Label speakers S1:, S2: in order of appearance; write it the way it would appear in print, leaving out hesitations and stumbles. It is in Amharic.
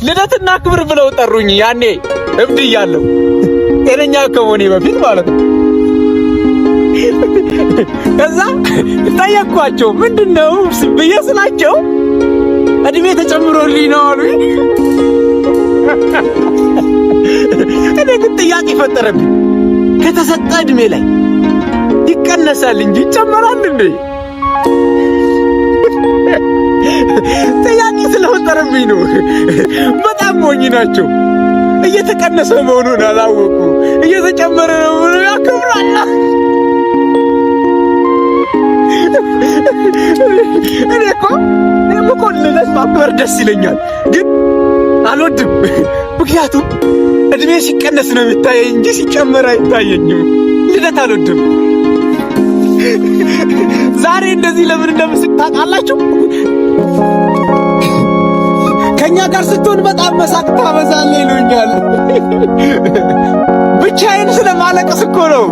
S1: ልደትና ክብር ብለው ጠሩኝ። ያኔ እብድ እያለሁ ጤነኛ ከመሆኔ በፊት ማለት ነው። ከዛ ጠየቅኳቸው ምንድነው ብዬ ስላቸው እድሜ ተጨምሮልኝ ነው አሉኝ። እኔ ግን ጥያቄ ፈጠረብኝ። ከተሰጠ እድሜ ላይ ይቀነሳል እንጂ ይጨመራል እንዴ? ጥያቄ ስለፈጠረብኝ ነው። በጣም ሞኝ ናቸው። እየተቀነሰ መሆኑን አላወቁ። እየተጨመረ ነው ብሎ ያከብራል። እኔ እኮ ልደት ማክበር ደስ ይለኛል፣ ግን አልወድም። ምክንያቱም እድሜ ሲቀነስ ነው የሚታየኝ እንጂ ሲጨመር አይታየኝም። ልደት አልወድም። ዛሬ እንደዚህ ለምን እንደምስቅ ታውቃላችሁ? ከኛ ጋር ስትሆን በጣም መሳቅ ታበዛለህ ይሉኛል። ብቻዬን ስለማለቅስ እኮ ነው።